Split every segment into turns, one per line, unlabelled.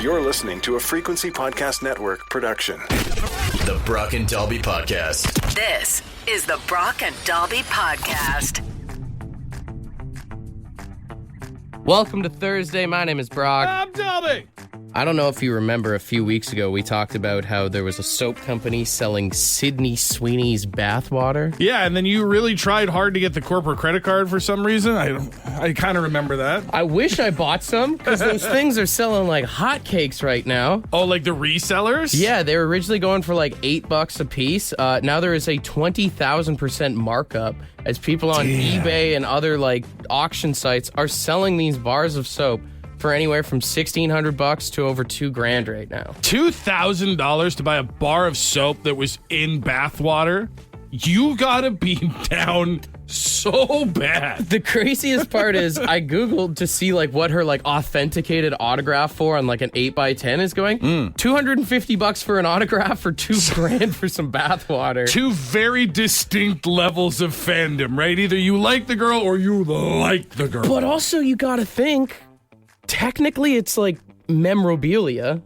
You're listening to a Frequency Podcast Network production.
The Brock and Dalby Podcast.
This is the Brock and Dalby Podcast.
Welcome to Thursday. My name is Brock.
I'm Dalby.
I don't know if you remember a few weeks ago, we talked about how there was a soap company selling Sydney Sweeney's bathwater.
Yeah, and then you really tried hard to get the corporate credit card for some reason. I kind of remember that.
I wish I bought some, because those things are selling like hotcakes right now.
Oh, like the resellers?
Yeah, they were originally going for like $8 a piece. Now there is a 20,000% markup as people on eBay and other like auction sites are selling these bars of soap for anywhere from $1,600 to over $2,000 right now.
$2,000 to buy a bar of soap that was in bathwater? You gotta be down so bad.
The craziest part is I Googled to see like what her like authenticated autograph for on like an 8x10 is going. $250 for an autograph for $2,000 for some bathwater.
Two very distinct levels of fandom, right? Either you like the girl or you like the girl.
But also you gotta think, technically it's like memorabilia.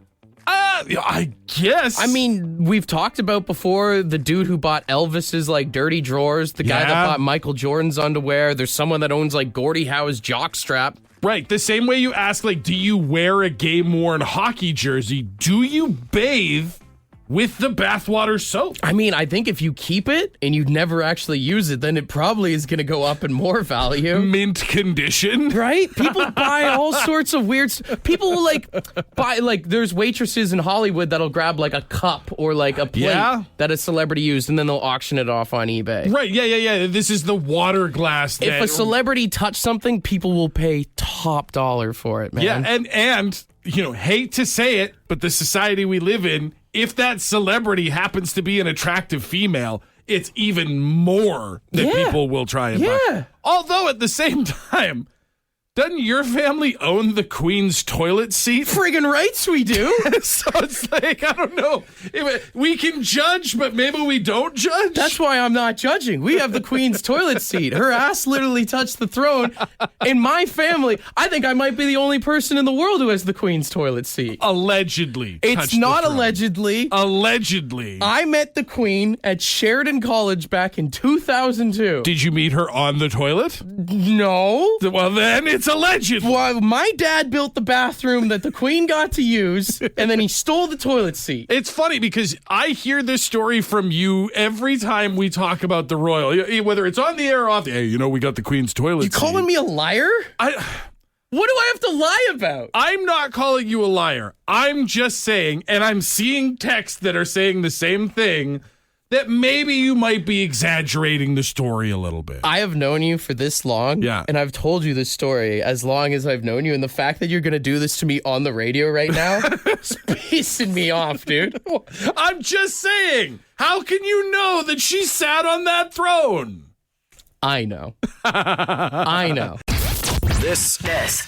I guess.
I mean, we've talked about before the dude who bought Elvis's like dirty drawers, the guy that bought Michael Jordan's underwear. There's someone that owns like Gordie Howe's jockstrap.
Right, the same way you ask, like, do you wear a game-worn hockey jersey? Do you bathe with the bathwater soap?
I mean, I think if you keep it and you never actually use it, then it probably is going to go up in more value.
Mint condition.
Right? People buy all sorts of weird... People will, like, buy... Like, there's waitresses in Hollywood that'll grab, like, a cup or, like, a plate that a celebrity used, and then they'll auction it off on eBay.
Right, yeah. This is the water glass.
If a celebrity touched something, people will pay top dollar for it, man.
Yeah, and you know, hate to say it, but the society we live in, if that celebrity happens to be an attractive female, it's even more that people will try and buy. Although at the same time, doesn't your family own the Queen's toilet seat?
Friggin' rights we do.
So it's like, I don't know. We can judge, but maybe we don't judge.
That's why I'm not judging. We have the Queen's toilet seat. Her ass literally touched the throne. In my family, I think I might be the only person in the world who has the Queen's toilet seat.
Allegedly.
It's not allegedly.
Allegedly.
I met the Queen at Sheridan College back in 2002.
Did you meet her on the toilet?
No.
Well, then it's alleged.
Well, my dad built the bathroom that the Queen got to use, and then he stole the toilet seat.
It's funny because I hear this story from you every time we talk about the royal, whether it's on the air or off the air. You know, we got the Queen's toilet seat.
You calling me a liar? What do I have to lie about?
I'm not calling you a liar. I'm just saying, and I'm seeing texts that are saying the same thing, that maybe you might be exaggerating the story a little bit.
I have known you for this long, and I've told you this story as long as I've known you, and the fact that you're going to do this to me on the radio right now is pissing me off, dude.
I'm just saying, how can you know that she sat on that throne?
I know. I know.
This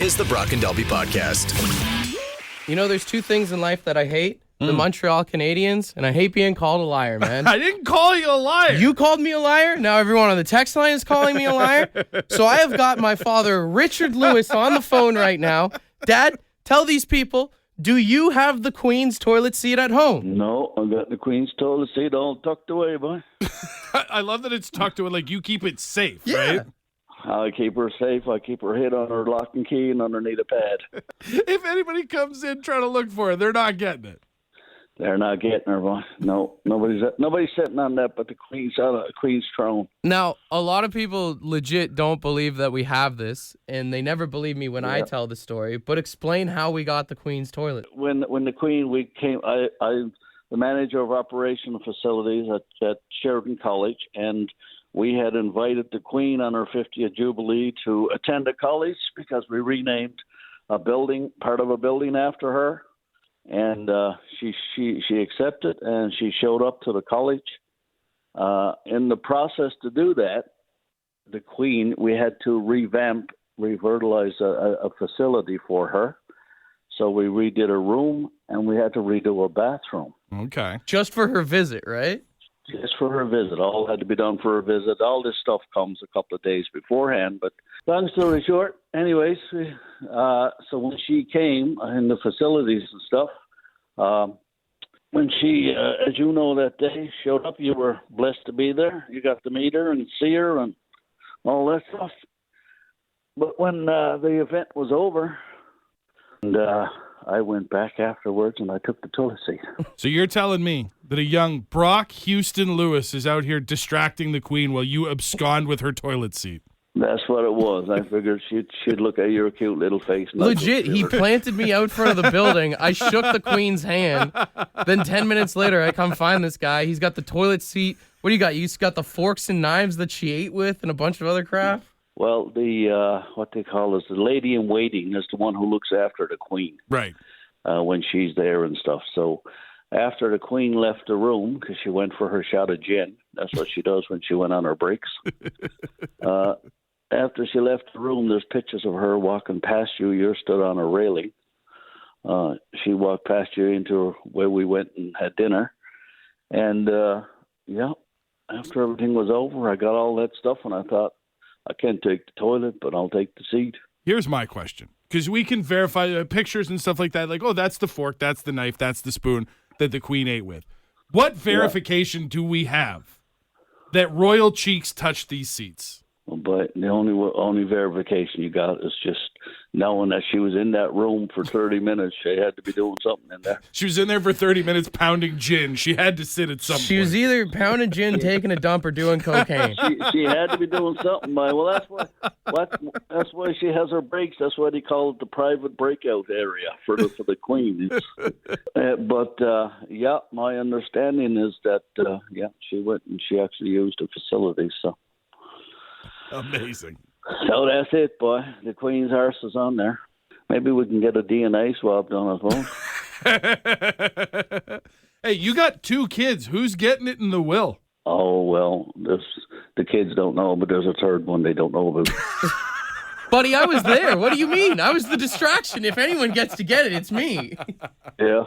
is the Brock and Dalby Podcast.
You know, there's two things in life that I hate. The Montreal Canadiens, and I hate being called a liar, man.
I didn't call you a liar.
You called me a liar. Now everyone on the text line is calling me a liar. So I have got my father, Richard Lewis, on the phone right now. Dad, tell these people, do you have the Queen's toilet seat at home?
No, I got the Queen's toilet seat all tucked away, boy.
I love that it's tucked away, like you keep it safe, right?
I keep her safe. I keep her head on her lock and key and underneath a pad.
If anybody comes in trying to look for her, they're not getting it.
They're not getting her, boy. No, nobody's sitting on that but the Queen's throne.
Now, a lot of people legit don't believe that we have this, and they never believe me when I tell the story. But explain how we got the Queen's toilet.
When the Queen, we came, I the manager of operational facilities at Sheridan College, and we had invited the Queen on her 50th Jubilee to attend a college because we renamed a building, part of a building after her. And she accepted, and she showed up to the college. In the process to do that, the Queen, we had to revitalize a facility for her. So we redid her room, and we had to redo her bathroom.
Okay.
Just for her visit, right?
just for her visit. All had to be done for her visit. All this stuff comes a couple of days beforehand. But long story short, anyways, so when she came in the facilities and stuff, when she, as you know, that day showed up, you were blessed to be there. You got to meet her and see her and all that stuff. But when the event was over, and I went back afterwards and I took the toilet seat.
So you're telling me that a young Brock Houston Lewis is out here distracting the Queen while you abscond with her toilet seat?
That's what it was. I figured she'd look at your cute little face.
Legit, he planted me out front of the building. I shook the Queen's hand. Then 10 minutes later, I come find this guy. He's got the toilet seat. What do you got? You got the forks and knives that she ate with and a bunch of other crap?
Well, the what they call is the lady in waiting is the one who looks after the Queen.
Right.
When she's there and stuff. So after the Queen left the room, because she went for her shot of gin, that's what she does when she went on her breaks. After she left the room, there's pictures of her walking past you. You're stood on a railing. She walked past you into where we went and had dinner. And, after everything was over, I got all that stuff, and I thought, I can't take the toilet, but I'll take the seat.
Here's my question, because we can verify pictures and stuff like that. Like, oh, that's the fork, that's the knife, that's the spoon that the Queen ate with. What verification do we have that royal cheeks touched these seats?
But the only verification you got is just knowing that she was in that room for 30 minutes. She had to be doing something in there.
She was in there for 30 minutes pounding gin. She had to sit at some point.
She was either pounding gin, taking a dump, or doing cocaine.
She had to be doing something. Well, that's why she has her breaks. That's why they call it the private breakout area for the Queen. My understanding is that she went and she actually used the facility. So.
Amazing.
So that's it, boy. The Queen's arse is on there. Maybe we can get a DNA swab done as well.
Hey, you got 2 kids. Who's getting it in the will?
Oh, well, the kids don't know, but there's a third one they don't know about.
Buddy, I was there. What do you mean? I was the distraction. If anyone gets to get it, it's me.
Yeah.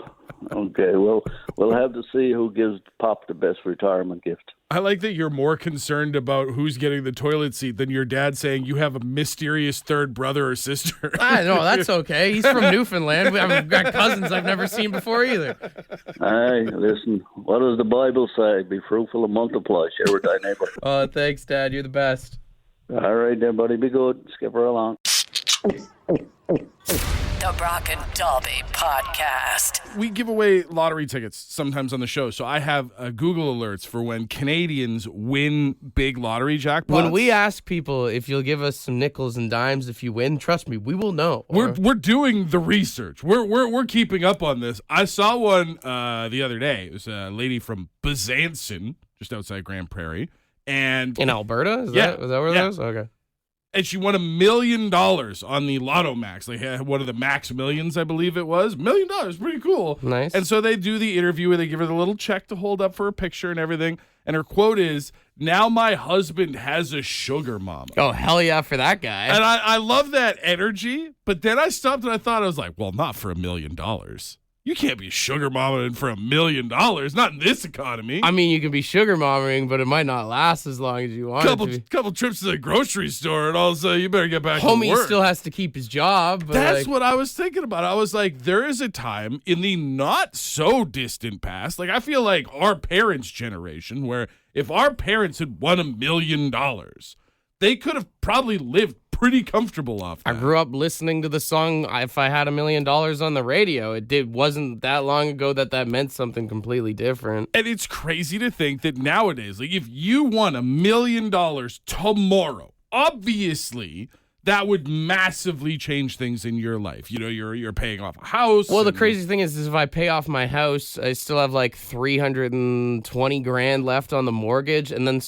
Okay, well, we'll have to see who gives Pop the best retirement gift.
I like that you're more concerned about who's getting the toilet seat than your dad saying you have a mysterious third brother or sister.
I know, that's okay. He's from Newfoundland. I've got cousins I've never seen before either.
Hey, listen, what does the Bible say? Be fruitful and multiply. Share with thy neighbor.
Oh, thanks, Dad. You're the best.
All right, then, buddy. Be good. Skip her along.
The Brock and Dalby Podcast.
We give away lottery tickets sometimes on the show, so I have Google alerts for when Canadians win big lottery jackpots.
When we ask people if you'll give us some nickels and dimes if you win, trust me, we will know.
We're doing the research. We're keeping up on this. I saw one the other day. It was a lady from Besançon, just outside Grand Prairie, and
in Alberta. Is that where that is? Okay.
And she won $1 million on the Lotto Max. They had one of the Max Millions, I believe it was. $1 million, pretty cool.
Nice.
And so they do the interview where they give her the little check to hold up for her picture and everything. And her quote is, "Now my husband has a sugar mama."
Oh, hell yeah for that guy.
And I love that energy. But then I stopped and I was like, well, not for $1 million. You can't be a sugar mama for $1 million, not in this economy.
I mean, you can be sugar momming, but it might not last as long as you want it to.
Couple trips to the grocery store, and also you better get back
Homie
to work.
still has to keep his job. But
That's what I was thinking about. I was like, there is a time in the not so distant past, like I feel like our parents' generation, where if our parents had won $1 million, they could have probably lived pretty comfortable off that.
I grew up listening to the song "If I Had $1 Million" on the radio. Wasn't that long ago that meant something completely different.
And it's crazy to think that nowadays, like if you won $1 million tomorrow, obviously that would massively change things in your life. You know, you're paying off a house.
Well, the crazy thing is if I pay off my house, I still have like $320,000 left on the mortgage, and then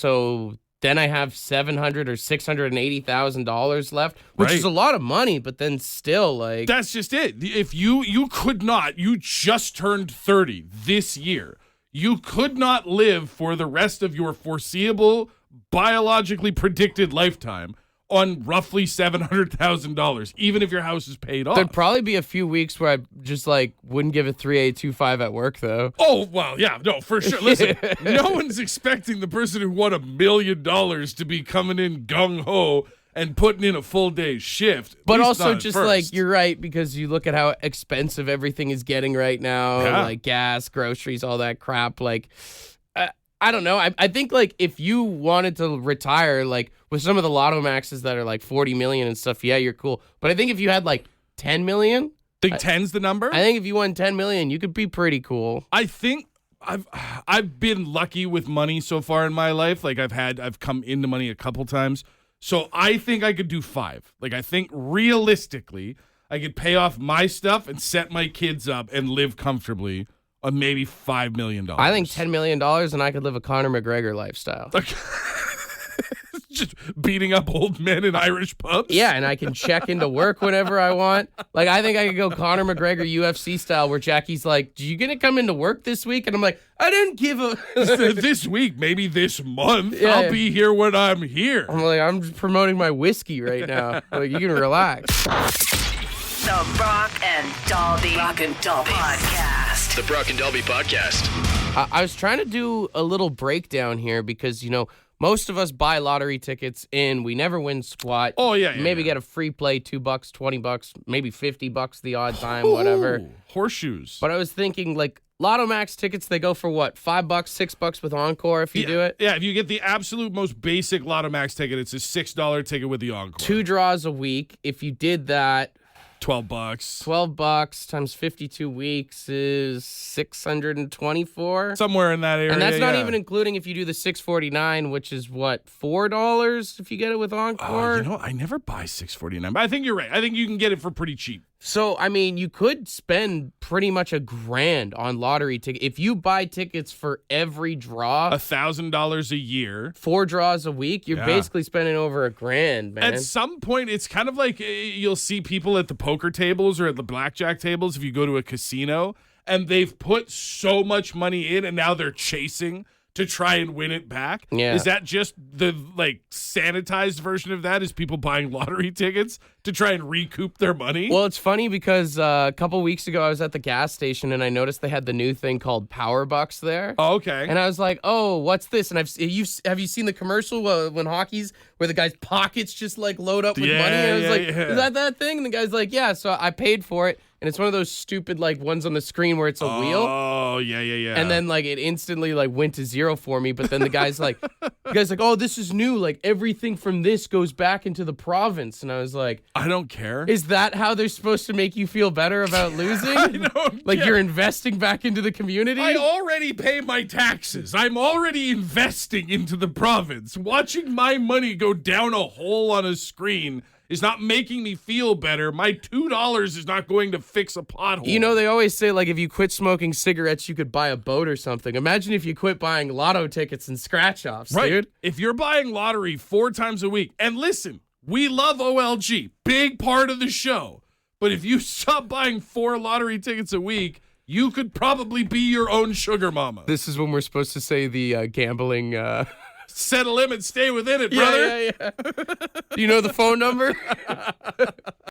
I have $700,000 or $680,000 left, which is a lot of money. But then still, like,
that's just it. If you could not, you just turned 30 this year. You could not live for the rest of your foreseeable, biologically predicted lifetime on roughly $700,000, even if your house is paid off.
There'd probably be a few weeks where I just like wouldn't give a 3.825 at work though.
Oh, well, yeah, no, for sure. Listen, no one's expecting the person who won $1 million to be coming in gung-ho and putting in a full day's shift.
But also just like, you're right, because you look at how expensive everything is getting right now, like gas, groceries, all that crap. Like, I don't know. I think like if you wanted to retire, like with some of the Lotto Maxes that are like 40 million and stuff, yeah, you're cool. But I think if you had like 10 million,
think 10's the number?
I think if you won 10 million, you could be pretty cool.
I think I've been lucky with money so far in my life. Like I've come into money a couple times. So I think I could do 5. Like I think realistically, I could pay off my stuff and set my kids up and live comfortably on maybe $5 million.
I think $10 million and I could live a Conor McGregor lifestyle.
Just beating up old men in Irish pubs?
Yeah, and I can check into work whenever I want. Like, I think I could go Conor McGregor UFC style where Jackie's like, "Do you gonna come into work this week?" And I'm like, "I didn't give a..."
This week, maybe this month, I'll be here when I'm here.
I'm like, I'm just promoting my whiskey right now. Like, you can relax.
The Brock and Dalby Podcast.
The Brock and Dalby Podcast.
I was trying to do a little breakdown here because, you know, most of us buy lottery tickets in. We never win squat.
Oh, yeah.
Maybe get a free play, $2, $20, maybe $50 the odd time, whatever.
Horseshoes.
But I was thinking, like, Lotto Max tickets, they go for what, $5, $6 with Encore if you do it?
Yeah, if you get the absolute most basic Lotto Max ticket, it's a $6 ticket with the Encore.
2 draws a week. If you did that,
$12.
$12 times 52 weeks is $624.
Somewhere in that area.
And that's not even including if you do the $649, which is what, $4 if you get it with Encore?
You know, I never buy $649, but I think you're right. I think you can get it for pretty cheap.
So, I mean, you could spend pretty much $1,000 on lottery tickets. If you buy tickets for every draw,
$1,000 a year,
4 draws a week, you're basically spending over $1,000, man.
At some point, it's kind of like you'll see people at the poker tables or at the blackjack tables if you go to a casino, and they've put so much money in, and now they're chasing to try and win it back.
Yeah.
Is that just the like sanitized version of that? Is people buying lottery tickets to try and recoup their money?
Well, it's funny because a couple weeks ago I was at the gas station and I noticed they had the new thing called Power Bucks there.
Oh, okay.
And I was like, "Oh, what's this?" And have you seen the commercial when hockey's where the guy's pockets just like load up with money? And I was like, "Is that thing?" And the guy's like, "Yeah." So I paid for it. And it's one of those stupid like ones on the screen where it's a wheel.
Oh, yeah.
And then like it instantly like went to 0 for me. But then the guy's like, "Oh, this is new. Like everything from this goes back into the province." And I was like,
I don't care.
Is that how they're supposed to make you feel better about losing?
I don't
like
care.
You're investing back into the community?
I already pay my taxes. I'm already investing into the province. Watching my money go down a hole on a screen is not making me feel better. My $2 is not going to fix a pothole.
You know, they always say, like, if you quit smoking cigarettes, you could buy a boat or something. Imagine if you quit buying lotto tickets and scratch-offs,
right,
dude.
If you're buying lottery 4 times a week, and listen, we love OLG, big part of the show, but if you stop buying 4 lottery tickets a week, you could probably be your own sugar mama.
This is when we're supposed to say the gambling...
Set a limit, stay within it, brother.
Yeah. Do you know the phone number?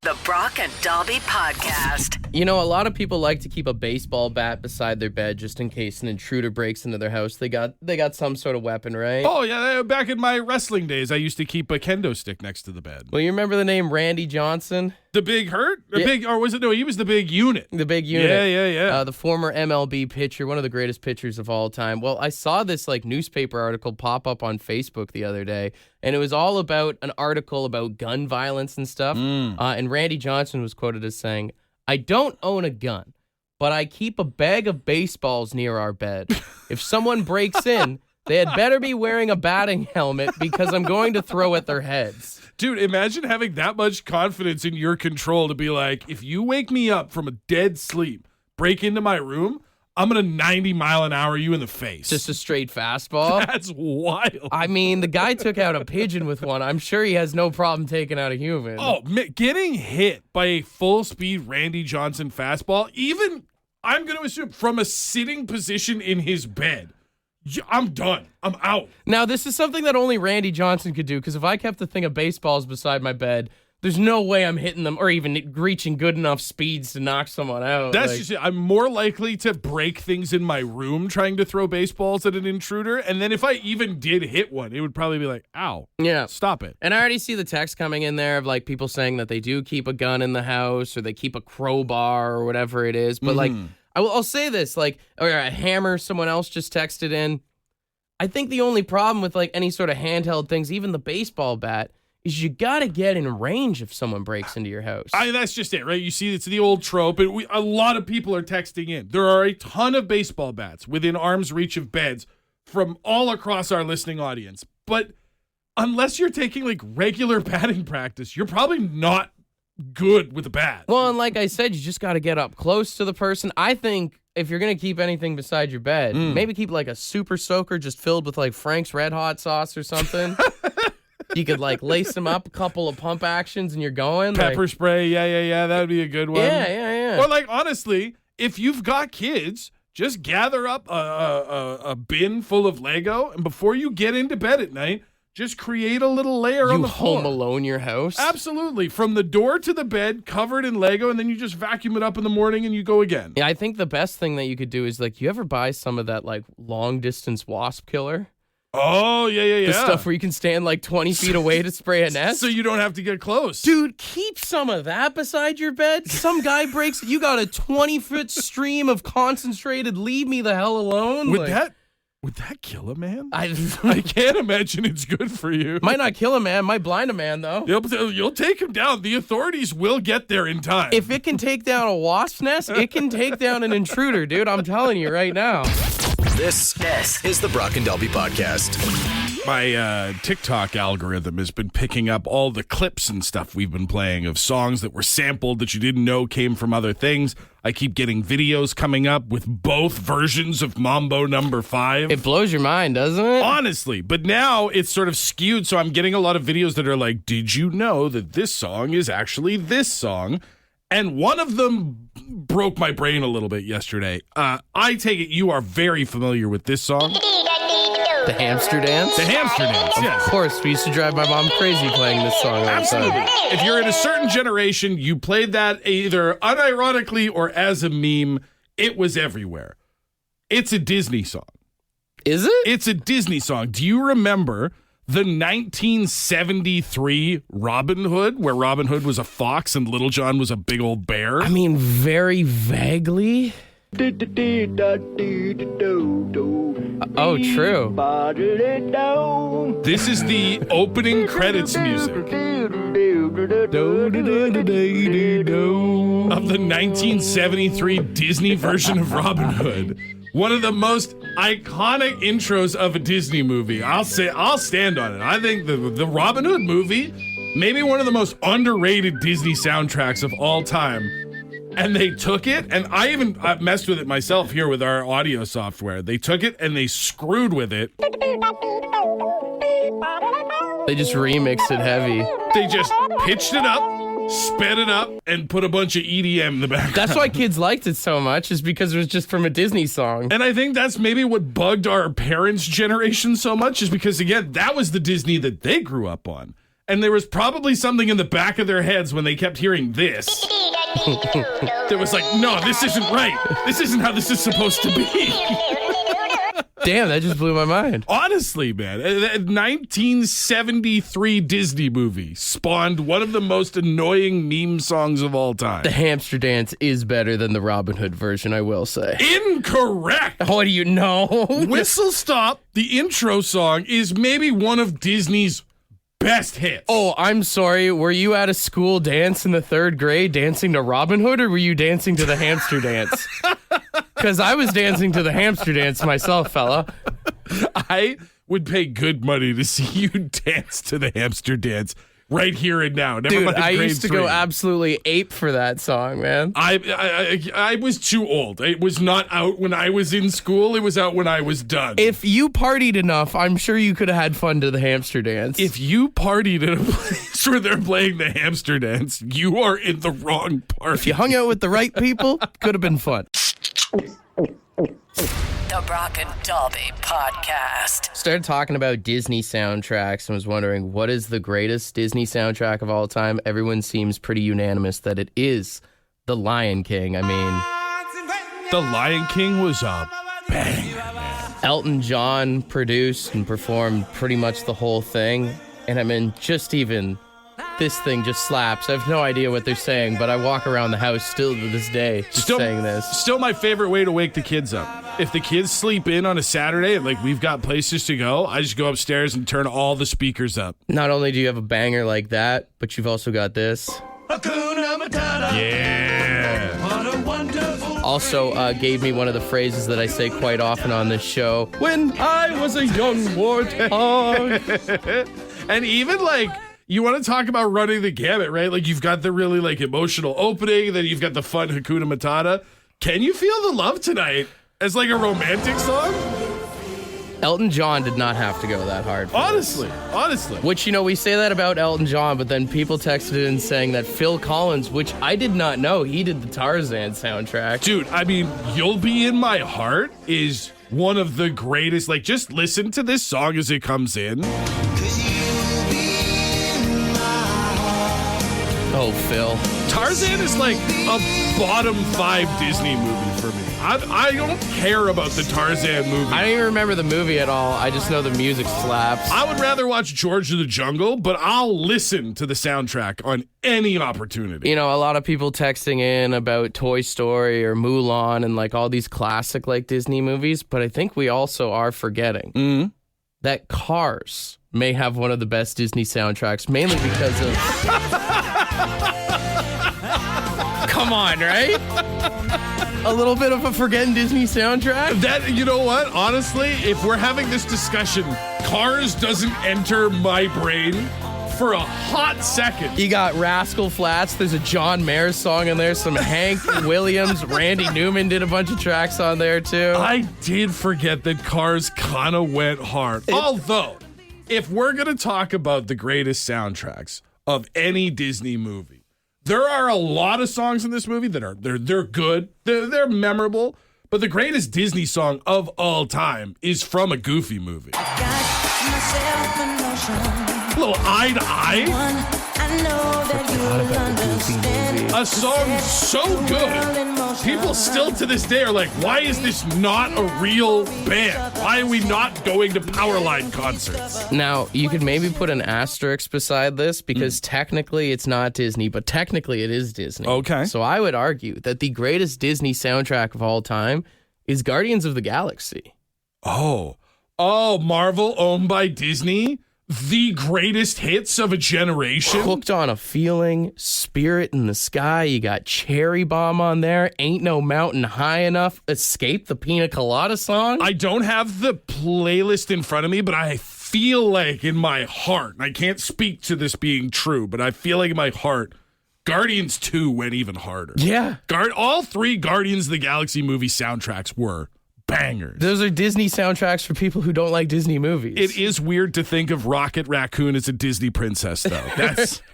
The Brock and Dalby Podcast.
You know, a lot of people like to keep a baseball bat beside their bed just in case an intruder breaks into their house. They got some sort of weapon, right?
Oh, yeah. Back in my wrestling days, I used to keep a kendo stick next to the bed.
Well, you remember the name Randy Johnson?
The Big Hurt? Or was it? No, he was the Big Unit.
The Big Unit.
Yeah.
The former MLB pitcher, one of the greatest pitchers of all time. Well, I saw this like newspaper article pop up on Facebook the other day, and it was all about an article about gun violence and stuff. And Randy Johnson was quoted as saying, "I don't own a gun, but I keep a bag of baseballs near our bed. If someone breaks in, they had better be wearing a batting helmet because I'm going to throw at their heads."
Dude, imagine having that much confidence in your control to be like, if you wake me up from a dead sleep, break into my room, I'm going to 90 mile an hour you in the face.
Just a straight fastball?
That's wild.
I mean, the guy took out a pigeon with one. I'm sure he has no problem taking out a human.
Oh, getting hit by a full-speed Randy Johnson fastball, even, I'm going to assume, from a sitting position in his bed, I'm done. I'm out.
Now, this is something that only Randy Johnson could do, because if I kept a thing of baseballs beside my bed, there's no way I'm hitting them or even reaching good enough speeds to knock someone out.
That's just it. I'm more likely to break things in my room trying to throw baseballs at an intruder. And then if I even did hit one, it would probably be like, ow.
Yeah.
Stop it.
And I already see the text coming in there of like people saying that they do keep a gun in the house or they keep a crowbar or whatever it is. But like, I'll say this, like, or a hammer, someone else just texted in. I think the only problem with like any sort of handheld things, even the baseball bat, is you got to get in range if someone breaks into your house.
That's just it, right? You see, it's the old trope. And a lot of people are texting in. There are a ton of baseball bats within arm's reach of beds from all across our listening audience. But unless you're taking like regular batting practice, you're probably not good with a bat.
Well, and like I said, you just got to get up close to the person. I think if you're going to keep anything beside your bed, maybe keep like a super soaker just filled with like Frank's Red Hot sauce or something. You could like lace them up, a couple of pump actions, and you're going.
Pepper
like,
spray, yeah. That would be a good one.
Yeah.
Or like, honestly, if you've got kids, just gather up a bin full of Lego, and before you get into bed at night, just create a little layer on the floor.
Home Alone your house?
Absolutely. From the door to the bed, covered in Lego, and then you just vacuum it up in the morning and you go again.
Yeah, I think the best thing that you could do is like, you ever buy some of that like long distance wasp killer?
Oh, yeah.
The stuff where you can stand like 20 feet away to spray a nest.
So you don't have to get close.
Dude, keep some of that beside your bed. Some guy breaks, you got a 20-foot stream of concentrated, leave me the hell alone.
Would that kill a man?
I
can't imagine it's good for you.
Might not kill a man, might blind a man though.
You'll take him down. The authorities will get there in time.
If it can take down a wasp nest, it can take down an intruder, dude. I'm telling you right now.
This is the Brock and Delby Podcast.
My TikTok algorithm has been picking up all the clips and stuff we've been playing of songs that were sampled that you didn't know came from other things. I keep getting videos coming up with both versions of Mambo Number 5.
It blows your mind, doesn't it?
Honestly, but now it's sort of skewed, so I'm getting a lot of videos that are like, did you know that this song is actually this song? And one of them broke my brain a little bit yesterday. I take it you are very familiar with this song.
The hamster dance?
The hamster dance, yes.
Of course, we used to drive my mom crazy playing this song all the time.
Absolutely. If you're in a certain generation, you played that either unironically or as a meme. It was everywhere. It's a Disney song.
Is it?
It's a Disney song. Do you remember the 1973 Robin Hood, where Robin Hood was a fox and Little John was a big old bear?
I mean, very vaguely. Oh, true.
This is the opening credits music of the 1973 Disney version of Robin Hood. One of the most iconic intros of a Disney movie. I'll stand on it. I think the Robin Hood movie, maybe one of the most underrated Disney soundtracks of all time. And they took it, and I even messed with it myself here with our audio software. They took it and they screwed with it.
They just remixed it heavy.
They just pitched it up, sped it up, and put a bunch of EDM in the background.
That's why kids liked it so much, is because it was just from a Disney song.
And I think that's maybe what bugged our parents' generation so much, is because, again, that was the Disney that they grew up on. And there was probably something in the back of their heads when they kept hearing this. That was like, no, this isn't right. This isn't how this is supposed to be.
Damn, that just blew my mind.
Honestly, man, a 1973 Disney movie spawned one of the most annoying meme songs of all time.
The hamster dance is better than the Robin Hood version, I will say.
Incorrect.
What do you know?
Whistle Stop, the intro song, is maybe one of Disney's best hits.
Oh, I'm sorry. Were you at a school dance in the 3rd grade dancing to Robin Hood, or were you dancing to the hamster dance? Because I was dancing to the hamster dance myself, fella.
I would pay good money to see you dance to the hamster dance right here and now. Never
Dude,
mind
I
grade
used to
3.
go absolutely ape for that song, man.
I was too old. It was not out when I was in school. It was out when I was done.
If you partied enough, I'm sure you could have had fun to the hamster dance.
If you partied at a place where they're playing the hamster dance, you are in the wrong party.
If you hung out with the right people, could have been fun.
The Brock and Dalby Podcast.
Started talking about Disney soundtracks and was wondering what is the greatest Disney soundtrack of all time. Everyone seems pretty unanimous that it is The Lion King. I mean,
The Lion King was a banger, man.
Elton John produced and performed pretty much the whole thing. And I mean, just even this thing just slaps. I have no idea what they're saying, but I walk around the house still to this day just saying this.
Still my favorite way to wake the kids up. If the kids sleep in on a Saturday and like we've got places to go, I just go upstairs and turn all the speakers up.
Not only do you have a banger like that, but you've also got this.
Hakuna Matata.
Yeah.
What a wonderful.
Also gave me one of the phrases that I say quite often on this show. When I was a young warthog.
And even like, you want to talk about running the gamut, right? Like you've got the really like emotional opening, then you've got the fun Hakuna Matata. Can you feel the love tonight as like a romantic song?
Elton John did not have to go that hard for
Honestly.
Which, you know, we say that about Elton John, but then people texted in saying that Phil Collins, which I did not know, he did the Tarzan soundtrack.
Dude, I mean, You'll Be in My Heart is one of the greatest. Like, just listen to this song as it comes in.
Oh, Phil.
Tarzan is like a bottom 5 Disney movie for me. I don't care about the Tarzan movie.
I don't even remember the movie at all. I just know the music slaps.
I would rather watch George of the Jungle, but I'll listen to the soundtrack on any opportunity.
You know, a lot of people texting in about Toy Story or Mulan and like all these classic like Disney movies, but I think we also are forgetting that Cars may have one of the best Disney soundtracks, mainly because of... Come on, right? A little bit of a forgetting Disney soundtrack?
That, you know what? Honestly, if we're having this discussion, Cars doesn't enter my brain for a hot second.
You got Rascal Flatts. There's a John Mayer song in there. Some Hank Williams. Randy Newman did a bunch of tracks on there, too.
I did forget that Cars kind of went hard. Although, if we're going to talk about the greatest soundtracks of any Disney movie, there are a lot of songs in this movie that are they're good, they're memorable, but the greatest Disney song of all time is from a Goofy movie. A little Eye to Eye. A song so good. People still to this day are like, why is this not a real band? Why are we not going to Powerline concerts?
Now, you could maybe put an asterisk beside this because technically it's not Disney, but technically it is Disney.
Okay.
So I would argue that the greatest Disney soundtrack of all time is Guardians of the Galaxy.
Oh, Marvel owned by Disney? The greatest hits of a generation?
Hooked on a Feeling, Spirit in the Sky, you got Cherry Bomb on there, Ain't No Mountain High Enough, Escape the Pina Colada song.
I don't have the playlist in front of me, but I feel like in my heart, and I can't speak to this being true, but I feel like in my heart, Guardians 2 went even harder.
Yeah.
All 3 Guardians of the Galaxy movie soundtracks were bangers.
Those are Disney soundtracks for people who don't like Disney movies.
It is weird to think of Rocket Raccoon as a Disney princess, though.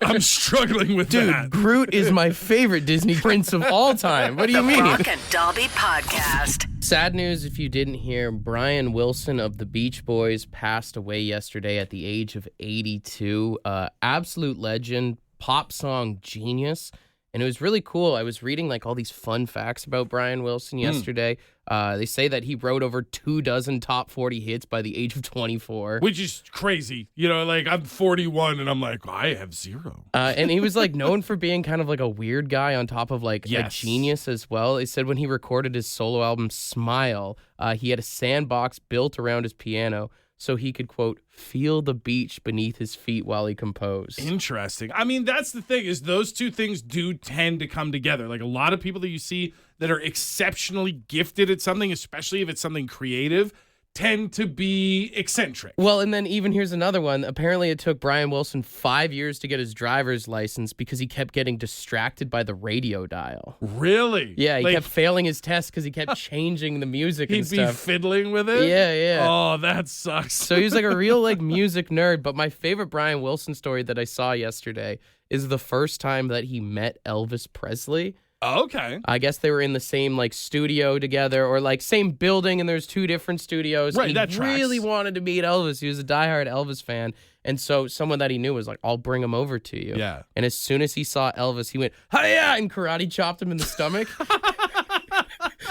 I'm struggling with that.
Groot is my favorite Disney prince of all time. What do you mean?
Brock and Dalby Podcast.
Sad news if you didn't hear, Brian Wilson of the Beach Boys passed away yesterday at the age of 82. Absolute legend, pop song genius. And it was really cool. I was reading like all these fun facts about Brian Wilson yesterday. They say that he wrote over 24 top 40 hits by the age of 24.
Which is crazy. You know, like I'm 41 and I'm like, I have 0.
And he was like known for being kind of like a weird guy on top of like a genius as well. They said when he recorded his solo album Smile, he had a sandbox built around his piano so he could, quote, feel the beach beneath his feet while he composed.
Interesting. I mean, that's the thing is those two things do tend to come together. Like a lot of people that you see that are exceptionally gifted at something, especially if it's something creative, tend to be eccentric.
Well, and then even here's another one. Apparently it took Brian Wilson 5 years to get his driver's license because he kept getting distracted by the radio dial.
Really?
Yeah, he kept failing his test because he kept changing the music and stuff.
He'd be fiddling with it?
Yeah.
Oh, that sucks.
So he was like a real like music nerd. But my favorite Brian Wilson story that I saw yesterday is the first time that he met Elvis Presley.
Okay.
I guess they were in the same like studio together or like same building, and there's 2 different studios.
Right,
He
that tracks.
really wanted to meet Elvis. He was a diehard Elvis fan. And so someone that he knew was like, I'll bring him over to you.
Yeah.
And as soon as he saw Elvis, he went, hi-ya, and karate chopped him in the stomach.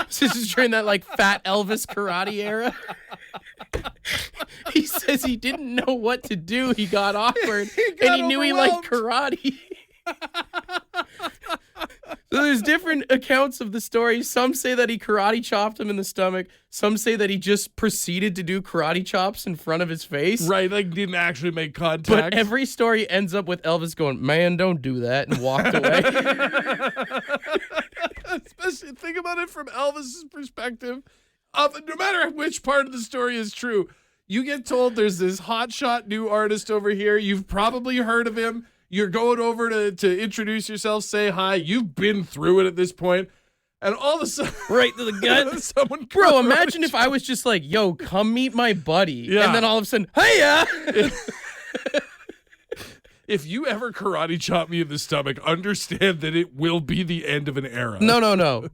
This is during that like fat Elvis karate era. He says he didn't know what to do. He got awkward and he knew he liked karate. So there's different accounts of the story. Some say that he karate chopped him in the stomach. Some say that he just proceeded to do karate chops in front of his face.
Right, like didn't actually make contact.
But every story ends up with Elvis going, man, don't do that, and walked away.
Especially think about it from Elvis's perspective. No matter which part of the story is true, you get told there's this hotshot new artist over here. You've probably heard of him. You're going over to introduce yourself, say hi. You've been through it at this point. And all of a sudden,
right to the gut.
Someone
Bro, imagine if I was just like, yo, come meet my buddy.
Yeah.
And then all of a sudden, hiya.
If you ever karate chop me in the stomach, understand that it will be the end of an era.
No.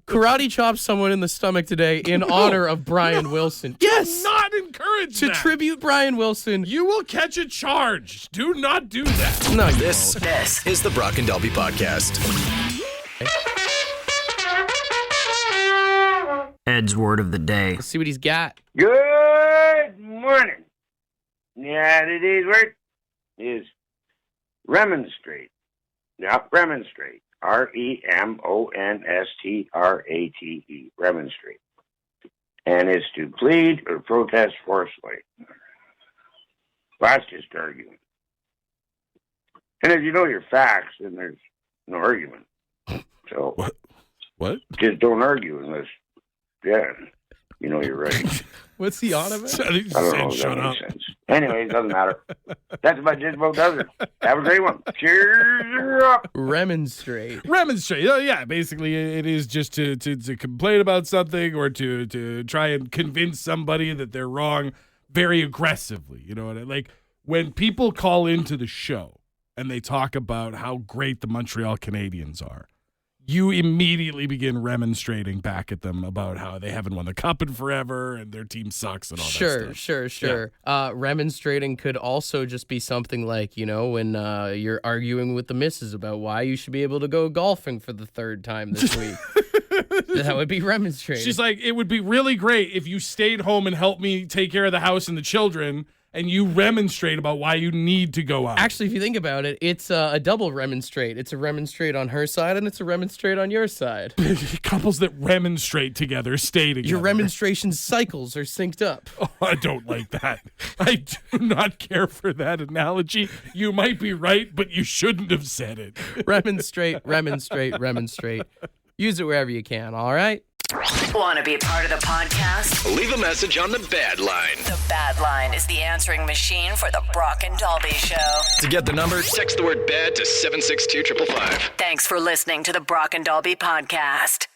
Karate chop someone in the stomach today in honor of Brian Wilson. Yes.
Do not encourage
To
that.
tribute Brian Wilson.
You will catch a charge. Do not do that.
No, you
This is the Brock and Dalby Podcast.
Ed's word of the day.
Let's see what he's got.
Good morning. Yeah, today's word is remonstrate. Now, remonstrate. remonstrate. Remonstrate. And it's to plead or protest forcefully. Well, that's just arguing. And if you know your facts, then there's no argument. So
What?
just don't argue unless, you know you're right.
What's he on about?
I think
I don't know
saying
if
shut
that
up.
makes sense. Anyway, it doesn't matter. That's about just about does it. Have a great one. Cheers up.
Remonstrate.
Remonstrate. Oh, yeah, basically it is just to complain about something or to try and convince somebody that they're wrong very aggressively. You know what I like? When people call into the show and they talk about how great the Montreal Canadiens are, you immediately begin remonstrating back at them about how they haven't won the cup in forever and their team sucks and all that stuff.
Sure. Remonstrating could also just be something like, you know, when you're arguing with the missus about why you should be able to go golfing for the 3rd time this week. That would be remonstrating.
She's like, it would be really great if you stayed home and helped me take care of the house and the children, and you remonstrate about why you need to go out.
Actually, if you think about it, it's a double remonstrate. It's a remonstrate on her side, and it's a remonstrate on your side.
Couples that remonstrate together stay together.
Your remonstration cycles are synced up.
Oh, I don't like that. I do not care for that analogy. You might be right, but you shouldn't have said it.
Remonstrate. Use it wherever you can, all right?
Want to be a part of the podcast?
Leave a message on the Bad Line.
The Bad Line is the answering machine for the Brock and Dalby Show.
To get the number, text the word BAD to 762-555.
Thanks for listening to the Brock and Dalby Podcast.